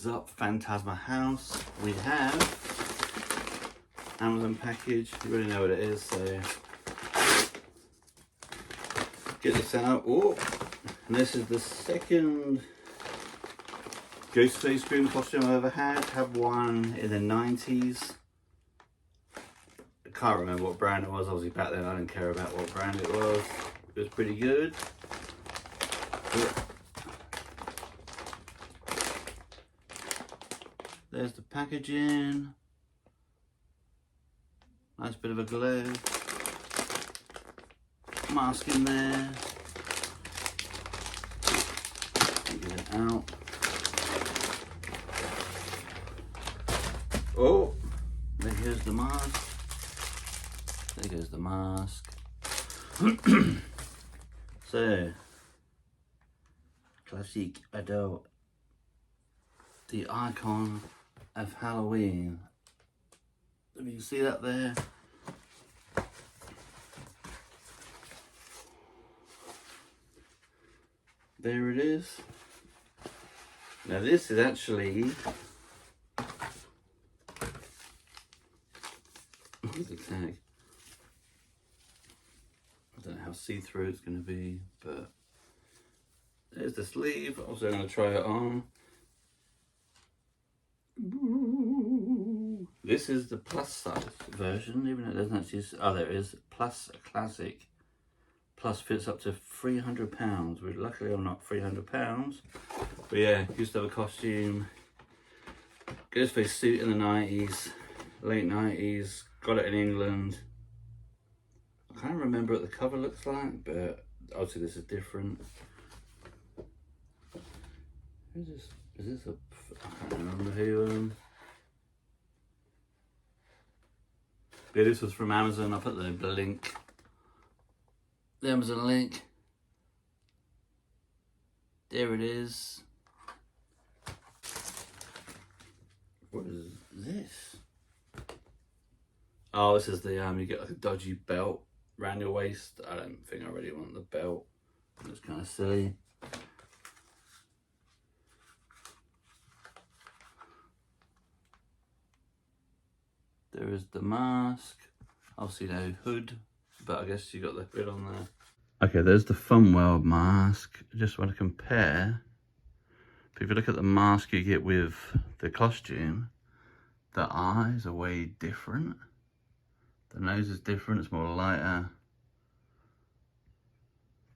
is up, Fantasma House. We have Amazon package. You already know what it is, so get this out. Oh, and this is the second Ghostface Scream costume I've ever had. Have one in the 90s. I can't remember what brand it was. Obviously back then I didn't care about what brand it was. It was pretty good. There's the packaging. Nice bit of a glow. Mask in there. Get it out. Oh, there goes the mask. There goes the mask. So, classic adult. The icon of Halloween. If you can see that there. There it is. Now this is actually the tag. I don't know how see-through it's going to be, but there's the sleeve. Also, I'm going to try it on. This is the plus size version, even though it doesn't actually. Oh, there it is. Plus classic. Plus fits up to 300 pounds. Which luckily I'm not 300 pounds. But yeah, used to have a costume. Ghostface suit in the 90s, late 90s. Got it in England. I can't remember what the cover looks like, but obviously this is different. Who's this? Is this a? I can't remember who. Yeah, this was from Amazon. I'll put the link. The Amazon link. There it is. What is this? Oh, this is the you get like a dodgy belt around your waist. I don't think I really want the belt. It's kind of silly. There is the mask. Obviously no hood, but I guess you got the hood on there. Okay, there's the Fun World mask. I just want to compare. But if you look at the mask you get with the costume, the eyes are way different. The nose is different, it's more lighter.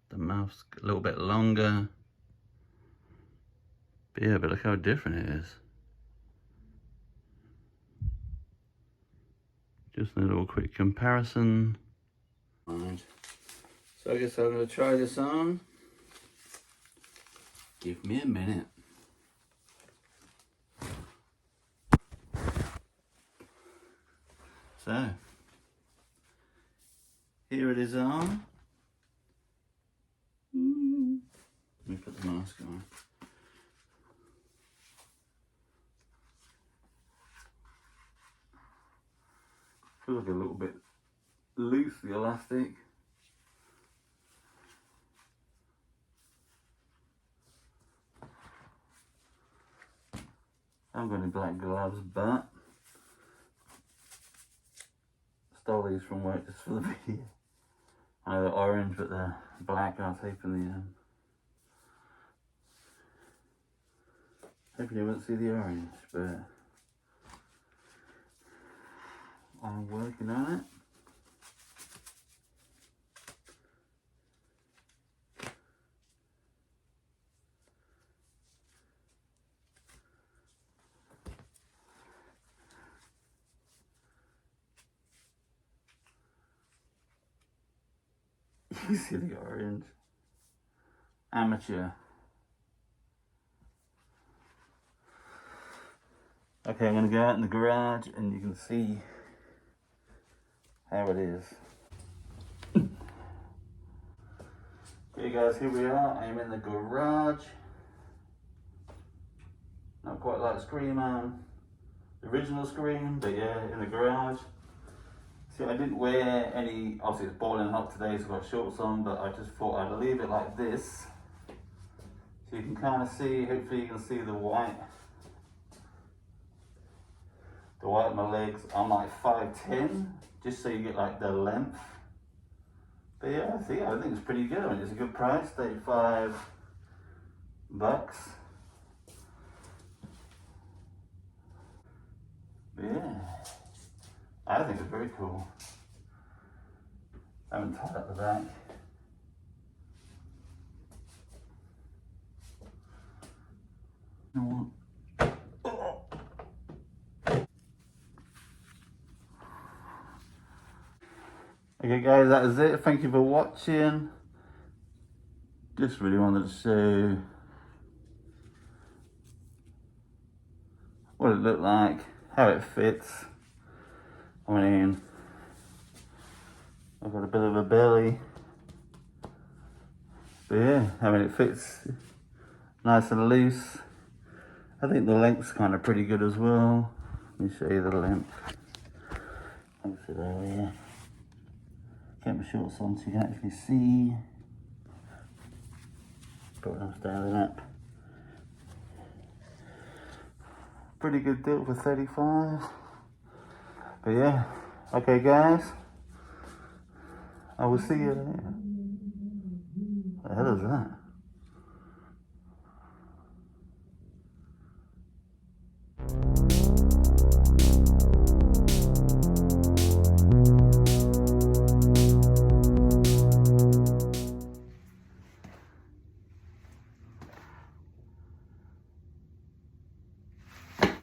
The mouth's a little bit longer. But yeah, but look how different it is. Just a little quick comparison. Right. So I guess I'm going to try this on. Give me a minute. So, here it is on. Let me put the mask on. Feels like a little bit loose, the elastic. I haven't got any black gloves, but stole these from work just for the video. I know they're orange, but they're black. I'll tape in the end. Hopefully you won't see the orange, but I'm working on it. You see the orange? Amateur. Okay, I'm going to go out in the garage and you can see how it is. Okay guys, here we are. I'm in the garage. Not quite like Scream, the original Scream, but yeah, in the garage. See, I didn't wear any, obviously it's boiling hot today, so I've got shorts on, but I just thought I'd leave it like this. So you can kind of see, hopefully you can see the white the weight of my legs. I'm like 5'10", just so you get like the length. But yeah, I think it's pretty good. I mean, it's a good price, $35. But yeah, I think it's very cool. I haven't tied up the back. Okay guys, that is it. Thank you for watching. Just really wanted to show what it looked like, how it fits. I mean, I've got a bit of a belly. But yeah, I mean it fits nice and loose. I think the length's kind of pretty good as well. Let me show you the length. Thanks for that, yeah. Get my shorts on so you can actually see. Probably I'll stand it up. Pretty good deal for 35. But yeah, okay guys. I will see you later. What the hell is that?